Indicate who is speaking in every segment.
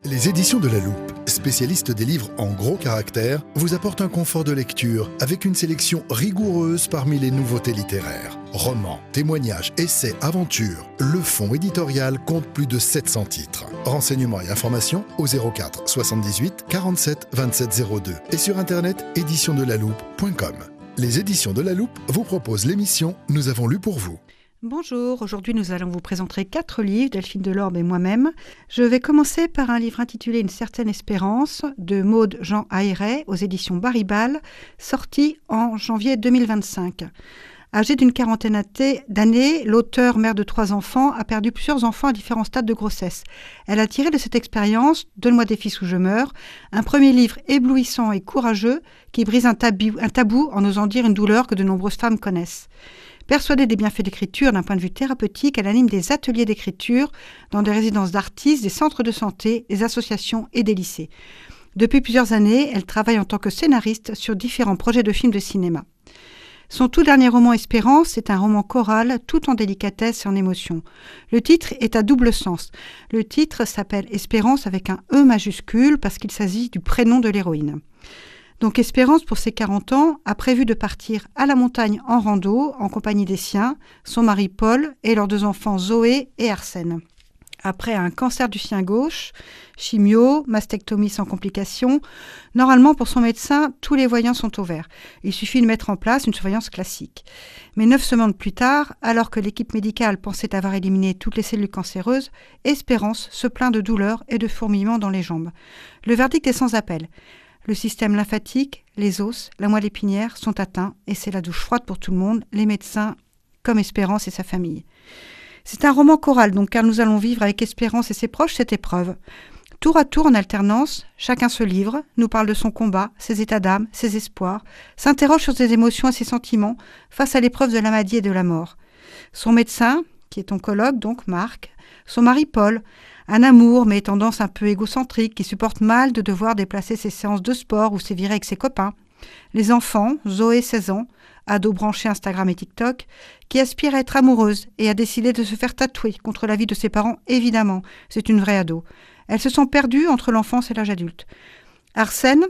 Speaker 1: Les éditions de La Loupe, spécialistes des livres en gros caractères, vous apportent un confort de lecture avec une sélection rigoureuse parmi les nouveautés littéraires. Romans, témoignages, essais, aventures, le fonds éditorial compte plus de 700 titres. Renseignements et informations au 04 78 47 27 02 et sur internet éditionsdelaloupe.com. Les éditions de La Loupe vous proposent l'émission « Nous avons lu pour vous ».
Speaker 2: Bonjour, aujourd'hui nous allons vous présenter 4 livres, Delphine Delorme et moi-même. Je vais commencer par un livre intitulé « Une certaine espérance » de Maude Jean Ayret aux éditions Baribal, sorti en janvier 2025. Âgée d'une quarantaine d'années, l'auteure, mère de 3 enfants, a perdu plusieurs enfants à différents stades de grossesse. Elle a tiré de cette expérience « Donne-moi des fils ou je meurs », un premier livre éblouissant et courageux qui brise un tabou en osant dire une douleur que de nombreuses femmes connaissent. Persuadée des bienfaits d'écriture d'un point de vue thérapeutique, elle anime des ateliers d'écriture dans des résidences d'artistes, des centres de santé, des associations et des lycées. Depuis plusieurs années, elle travaille en tant que scénariste sur différents projets de films de cinéma. Son tout dernier roman Espérance est un roman choral tout en délicatesse et en émotion. Le titre est à double sens. Le titre s'appelle Espérance avec un E majuscule parce qu'il s'agit du prénom de l'héroïne. Donc Espérance, pour ses 40 ans, a prévu de partir à la montagne en rando en compagnie des siens, son mari Paul et leurs 2 enfants Zoé et Arsène. Après un cancer du sien gauche, chimio, mastectomie sans complications, normalement pour son médecin, tous les voyants sont au vert. Il suffit de mettre en place une surveillance classique. Mais 9 semaines plus tard, alors que l'équipe médicale pensait avoir éliminé toutes les cellules cancéreuses, Espérance se plaint de douleurs et de fourmillements dans les jambes. Le verdict est sans appel. Le système lymphatique, les os, la moelle épinière sont atteints et c'est la douche froide pour tout le monde, les médecins comme Espérance et sa famille. C'est un roman choral, donc car nous allons vivre avec Espérance et ses proches cette épreuve. Tour à tour en alternance, chacun se livre, nous parle de son combat, ses états d'âme, ses espoirs, s'interroge sur ses émotions et ses sentiments face à l'épreuve de la maladie et de la mort. Son médecin, qui est oncologue donc, Marc, son mari Paul, un amour, mais tendance un peu égocentrique, qui supporte mal de devoir déplacer ses séances de sport ou ses virées avec ses copains. Les enfants, Zoé, 16 ans, ado branché Instagram et TikTok, qui aspire à être amoureuse et a décidé de se faire tatouer contre l'avis de ses parents, évidemment. C'est une vraie ado. Elle se sent perdue entre l'enfance et l'âge adulte. Arsène,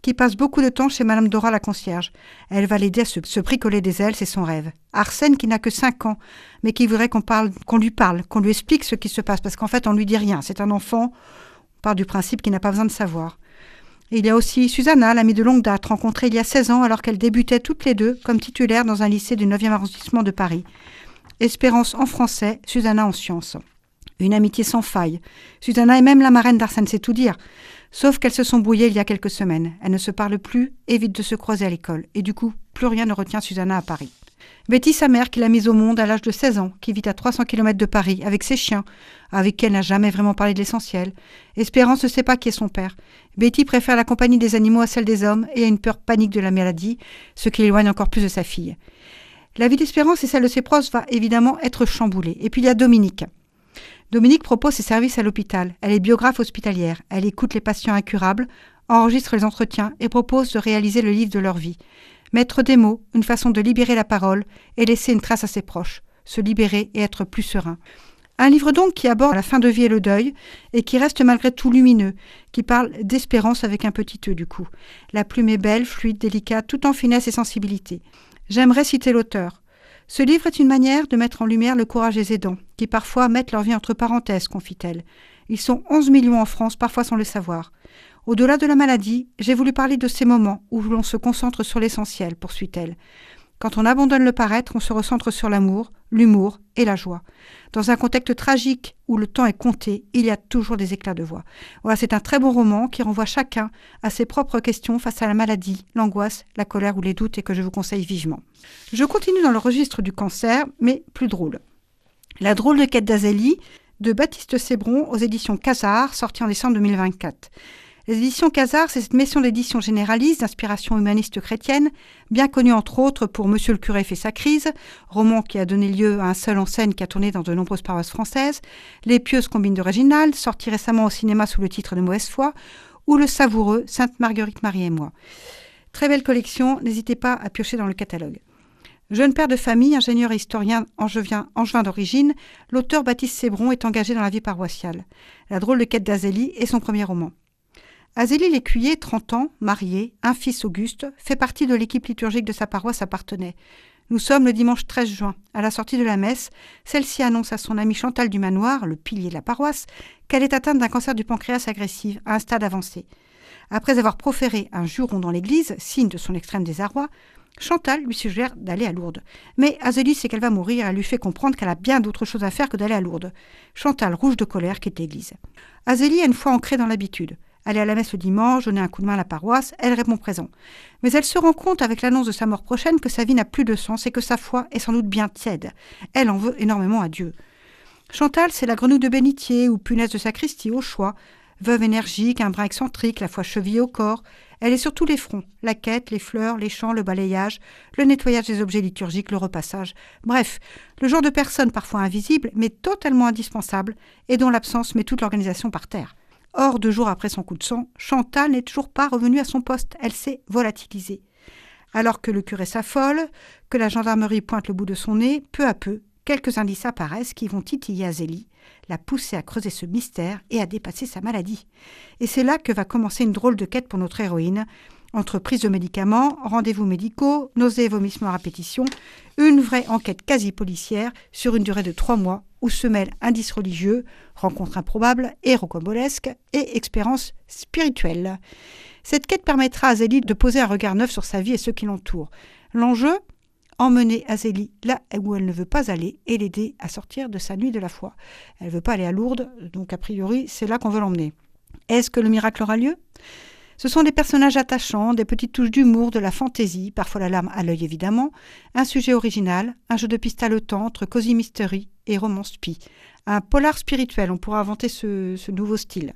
Speaker 2: qui passe beaucoup de temps chez Madame Dora la concierge. Elle va l'aider à se bricoler des ailes, c'est son rêve. Arsène qui n'a que 5 ans, mais qui voudrait qu'on lui parle, qu'on lui explique ce qui se passe, parce qu'en fait on lui dit rien. C'est un enfant, on part du principe qu'il n'a pas besoin de savoir. Et il y a aussi Susanna, l'amie de longue date, rencontrée il y a 16 ans alors qu'elles débutaient toutes les deux comme titulaires dans un lycée du 9e arrondissement de Paris. Espérance en français, Susanna en sciences. Une amitié sans faille. Susanna est même la marraine d'Arsène, c'est tout dire. Sauf qu'elles se sont brouillées il y a quelques semaines. Elles ne se parlent plus, évitent de se croiser à l'école. Et du coup, plus rien ne retient Susanna à Paris. Betty, sa mère, qui l'a mise au monde à l'âge de 16 ans, qui vit à 300 km de Paris, avec ses chiens, avec qui elle n'a jamais vraiment parlé de l'essentiel. Espérance ne sait pas qui est son père. Betty préfère la compagnie des animaux à celle des hommes et a une peur panique de la maladie, ce qui l'éloigne encore plus de sa fille. La vie d'Espérance et celle de ses proches va évidemment être chamboulée. Et puis il y a Dominique. Dominique propose ses services à l'hôpital. Elle est biographe hospitalière. Elle écoute les patients incurables, enregistre les entretiens et propose de réaliser le livre de leur vie. Mettre des mots, une façon de libérer la parole et laisser une trace à ses proches. Se libérer et être plus serein. Un livre donc qui aborde la fin de vie et le deuil et qui reste malgré tout lumineux, qui parle d'espérance avec un petit E du coup. La plume est belle, fluide, délicate, tout en finesse et sensibilité. J'aimerais citer l'auteur. Ce livre est une manière de mettre en lumière le courage des aidants, qui parfois mettent leur vie entre parenthèses, confie-t-elle. Ils sont 11 millions en France, parfois sans le savoir. Au-delà de la maladie, j'ai voulu parler de ces moments où l'on se concentre sur l'essentiel, poursuit-elle. Quand on abandonne le paraître, on se recentre sur l'amour, l'humour et la joie. Dans un contexte tragique où le temps est compté, il y a toujours des éclats de voix. Voilà, c'est un très bon roman qui renvoie chacun à ses propres questions face à la maladie, l'angoisse, la colère ou les doutes et que je vous conseille vivement. Je continue dans le registre du cancer, mais plus drôle. La drôle de quête d'Azélie de Baptiste Sébron aux éditions Casar, sortie en décembre 2024. Les éditions Casar, c'est cette maison d'édition généraliste d'inspiration humaniste chrétienne, bien connue entre autres pour Monsieur le curé fait sa crise, roman qui a donné lieu à un seul en scène qui a tourné dans de nombreuses paroisses françaises, Les pieuses combines d'original, sorti récemment au cinéma sous le titre de Mauvaise foi, ou Le savoureux, Sainte Marguerite Marie et moi. Très belle collection, n'hésitez pas à piocher dans le catalogue. Jeune père de famille, ingénieur et historien angevin d'origine, l'auteur Baptiste Sébron est engagé dans la vie paroissiale. La drôle de quête d'Azélie est son premier roman. Azélie Lécuyer, 30 ans, mariée, un fils Auguste, fait partie de l'équipe liturgique de sa paroisse à Parthenay. Nous sommes le dimanche 13 juin. À la sortie de la messe, celle-ci annonce à son amie Chantal du Manoir, le pilier de la paroisse, qu'elle est atteinte d'un cancer du pancréas agressif à un stade avancé. Après avoir proféré un juron dans l'église, signe de son extrême désarroi, Chantal lui suggère d'aller à Lourdes. Mais Azélie sait qu'elle va mourir et elle lui fait comprendre qu'elle a bien d'autres choses à faire que d'aller à Lourdes. Chantal, rouge de colère, quitte l'église. Azélie a une foi ancrée dans l'habitude. Aller à la messe le dimanche, donner un coup de main à la paroisse, elle répond présent. Mais elle se rend compte avec l'annonce de sa mort prochaine que sa vie n'a plus de sens et que sa foi est sans doute bien tiède. Elle en veut énormément à Dieu. Chantal, c'est la grenouille de bénitier ou punaise de sacristie au choix. Veuve énergique, un brin excentrique, la foi chevillée au corps. Elle est sur tous les fronts. La quête, les fleurs, les chants, le balayage, le nettoyage des objets liturgiques, le repassage. Bref, le genre de personne parfois invisible, mais totalement indispensable et dont l'absence met toute l'organisation par terre. Or, 2 jours après son coup de sang, Chantal n'est toujours pas revenue à son poste. Elle s'est volatilisée. Alors que le curé s'affole, que la gendarmerie pointe le bout de son nez, peu à peu, quelques indices apparaissent qui vont titiller Azélie, la pousser à creuser ce mystère et à dépasser sa maladie. Et c'est là que va commencer une drôle de quête pour notre héroïne. Entre prise de médicaments, rendez-vous médicaux, nausées et vomissements à répétition, une vraie enquête quasi policière sur une durée de 3 mois où se mêlent indices religieux, rencontres improbables et rocambolesques et expériences spirituelles. Cette quête permettra à Azélie de poser un regard neuf sur sa vie et ceux qui l'entourent. L'enjeu, emmener Azélie là où elle ne veut pas aller et l'aider à sortir de sa nuit de la foi. Elle ne veut pas aller à Lourdes, donc a priori, c'est là qu'on veut l'emmener. Est-ce que le miracle aura lieu ? Ce sont des personnages attachants, des petites touches d'humour, de la fantaisie, parfois la larme à l'œil évidemment, un sujet original, un jeu de piste haletant entre cosy mystery et romance spie. Un polar spirituel, on pourra inventer ce nouveau style.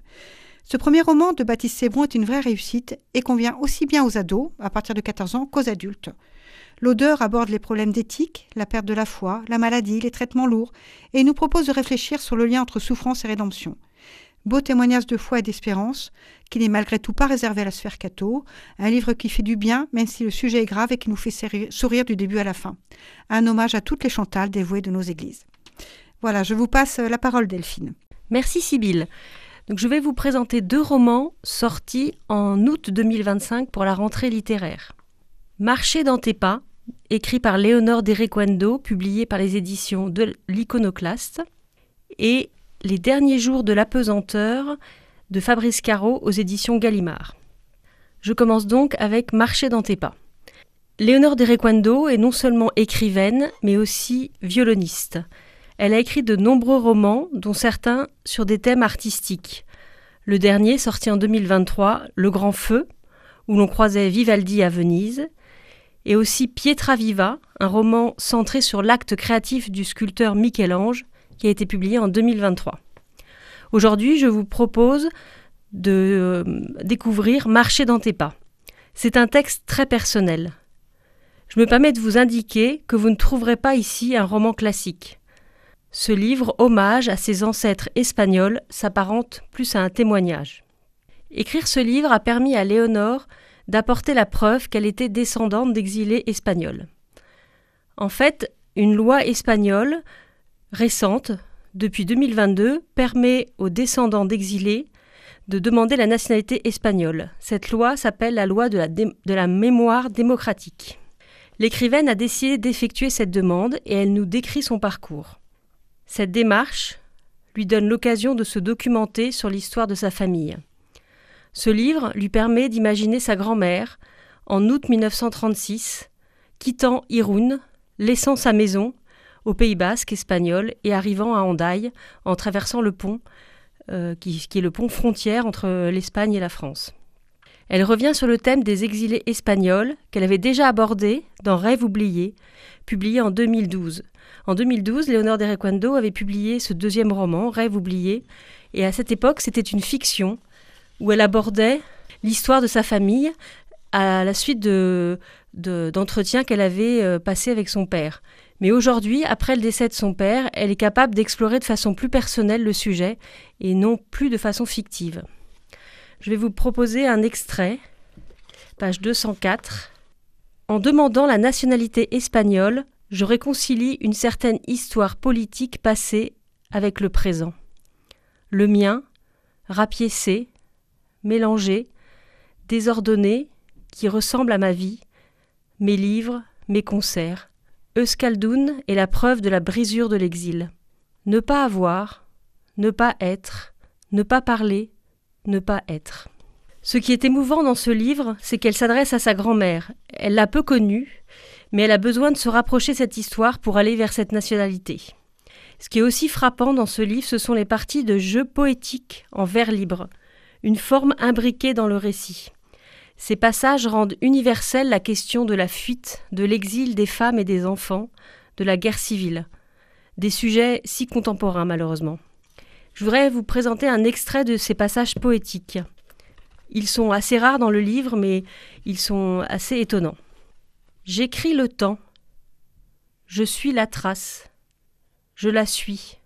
Speaker 2: Ce premier roman de Baptiste Sébron est une vraie réussite et convient aussi bien aux ados, à partir de 14 ans, qu'aux adultes. L'auteur aborde les problèmes d'éthique, la perte de la foi, la maladie, les traitements lourds, et nous propose de réfléchir sur le lien entre souffrance et rédemption. Beau témoignage de foi et d'espérance, qui n'est malgré tout pas réservé à la sphère catho, un livre qui fait du bien, même si le sujet est grave et qui nous fait sourire du début à la fin. Un hommage à toutes les Chantal dévouées de nos églises. Voilà, je vous passe la parole, Delphine.
Speaker 3: Merci Sybille. Donc, je vais vous présenter 2 romans sortis en août 2025 pour la rentrée littéraire. Marcher dans tes pas, écrit par Léonore Derequando, publié par les éditions de l'Iconoclaste, et Les derniers jours de l'apesanteur de Fabrice Caro aux éditions Gallimard. Je commence donc avec Marcher dans tes pas. Léonore Derequando est non seulement écrivaine, mais aussi violoniste. Elle a écrit de nombreux romans, dont certains sur des thèmes artistiques. Le dernier, sorti en 2023, Le Grand Feu, où l'on croisait Vivaldi à Venise, et aussi Pietra Viva, un roman centré sur l'acte créatif du sculpteur Michel-Ange, qui a été publié en 2023. Aujourd'hui, je vous propose de découvrir Marcher dans tes pas. C'est un texte très personnel. Je me permets de vous indiquer que vous ne trouverez pas ici un roman classique. Ce livre, hommage à ses ancêtres espagnols, s'apparente plus à un témoignage. Écrire ce livre a permis à Léonore d'apporter la preuve qu'elle était descendante d'exilés espagnols. En fait, une loi espagnole récente, depuis 2022, permet aux descendants d'exilés de demander la nationalité espagnole. Cette loi s'appelle la loi de la mémoire démocratique. L'écrivaine a décidé d'effectuer cette demande et elle nous décrit son parcours. Cette démarche lui donne l'occasion de se documenter sur l'histoire de sa famille. Ce livre lui permet d'imaginer sa grand-mère, en août 1936, quittant Irún, laissant sa maison au Pays Basque espagnol et arrivant à Hendaye en traversant le pont, qui est le pont frontière entre l'Espagne et la France. Elle revient sur le thème des exilés espagnols qu'elle avait déjà abordé dans Rêve oublié, publié en 2012. En 2012, Léonore Derequando avait publié ce 2e roman, Rêve oublié, et à cette époque, c'était une fiction où elle abordait l'histoire de sa famille à la suite d'entretiens qu'elle avait passés avec son père. Mais aujourd'hui, après le décès de son père, elle est capable d'explorer de façon plus personnelle le sujet et non plus de façon fictive. Je vais vous proposer un extrait, page 204. En demandant la nationalité espagnole, je réconcilie une certaine histoire politique passée avec le présent. Le mien, rapiécé, mélangé, désordonné, qui ressemble à ma vie, mes livres, mes concerts. Euskaldun est la preuve de la brisure de l'exil. Ne pas avoir, ne pas être, ne pas parler, ne pas être. Ce qui est émouvant dans ce livre, c'est qu'elle s'adresse à sa grand-mère. Elle l'a peu connue, mais elle a besoin de se rapprocher de cette histoire pour aller vers cette nationalité. Ce qui est aussi frappant dans ce livre, ce sont les parties de jeux poétiques en vers libre, une forme imbriquée dans le récit. Ces passages rendent universelle la question de la fuite, de l'exil des femmes et des enfants, de la guerre civile, des sujets si contemporains malheureusement. Je voudrais vous présenter un extrait de ces passages poétiques. Ils sont assez rares dans le livre, mais ils sont assez étonnants. J'écris le temps, je suis la trace, je la suis,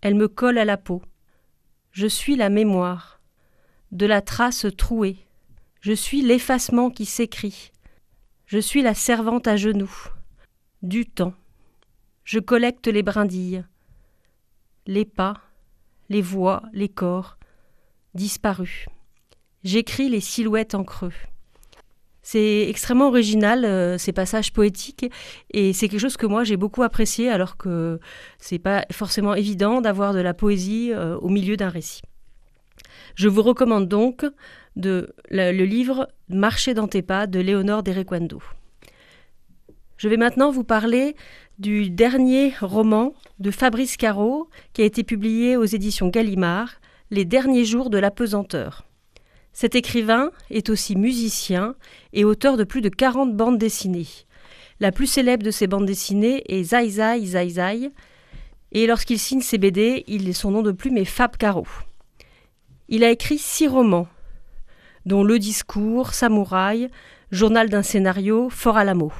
Speaker 3: elle me colle à la peau. Je suis la mémoire, de la trace trouée, je suis l'effacement qui s'écrit, je suis la servante à genoux, du temps, je collecte les brindilles, les pas, les voix, les corps, disparus. J'écris les silhouettes en creux. C'est extrêmement original, ces passages poétiques, et c'est quelque chose que moi j'ai beaucoup apprécié, alors que c'est pas forcément évident d'avoir de la poésie au milieu d'un récit. Je vous recommande donc le livre « Marcher dans tes pas » de Léonore d'Erecuendo. Je vais maintenant vous parler du dernier roman de Fabrice Caro, qui a été publié aux éditions Gallimard, « Les derniers jours de l'apesanteur ». Cet écrivain est aussi musicien et auteur de plus de 40 bandes dessinées. La plus célèbre de ces bandes dessinées est Zai Zai Zai Zai, et lorsqu'il signe ses BD, son nom de plume est Fab Caro. Il a écrit 6 romans, dont Le Discours, Samouraï, Journal d'un scénario, Fort Alamo.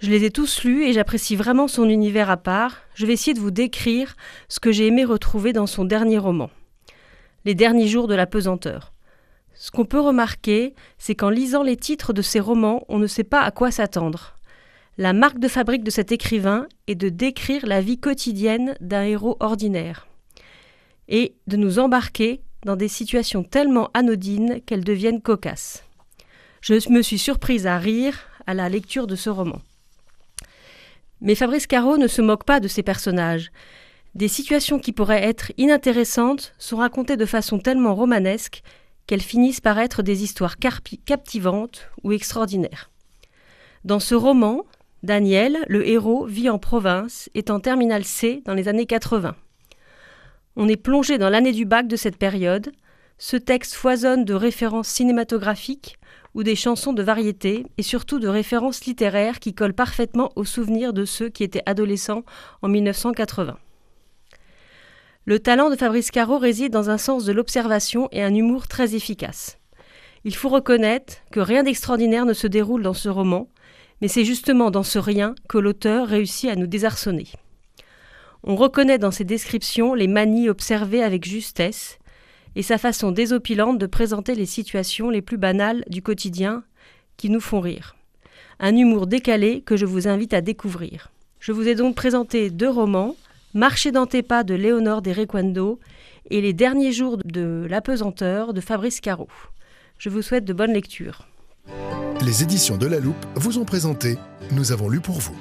Speaker 3: Je les ai tous lus et j'apprécie vraiment son univers à part. Je vais essayer de vous décrire ce que j'ai aimé retrouver dans son dernier roman, Les derniers jours de l'apesanteur. Ce qu'on peut remarquer, c'est qu'en lisant les titres de ces romans, on ne sait pas à quoi s'attendre. La marque de fabrique de cet écrivain est de décrire la vie quotidienne d'un héros ordinaire et de nous embarquer dans des situations tellement anodines qu'elles deviennent cocasses. Je me suis surprise à rire à la lecture de ce roman. Mais Fabrice Caro ne se moque pas de ses personnages. Des situations qui pourraient être inintéressantes sont racontées de façon tellement romanesque qu'elles finissent par être des histoires captivantes ou extraordinaires. Dans ce roman, Daniel, le héros, vit en province, est en terminale C dans les années 80. On est plongé dans l'année du bac de cette période. Ce texte foisonne de références cinématographiques ou des chansons de variété et surtout de références littéraires qui collent parfaitement aux souvenirs de ceux qui étaient adolescents en 1980. Le talent de Fabrice Caro réside dans un sens de l'observation et un humour très efficace. Il faut reconnaître que rien d'extraordinaire ne se déroule dans ce roman, mais c'est justement dans ce rien que l'auteur réussit à nous désarçonner. On reconnaît dans ses descriptions les manies observées avec justesse et sa façon désopilante de présenter les situations les plus banales du quotidien qui nous font rire. Un humour décalé que je vous invite à découvrir. Je vous ai donc présenté 2 romans, Marcher dans tes pas de Léonore d'Erecuendo et Les derniers jours de l'apesanteur de Fabrice Caro. Je vous souhaite de bonnes lectures.
Speaker 1: Les éditions de La Loupe vous ont présenté « Nous avons lu pour vous ».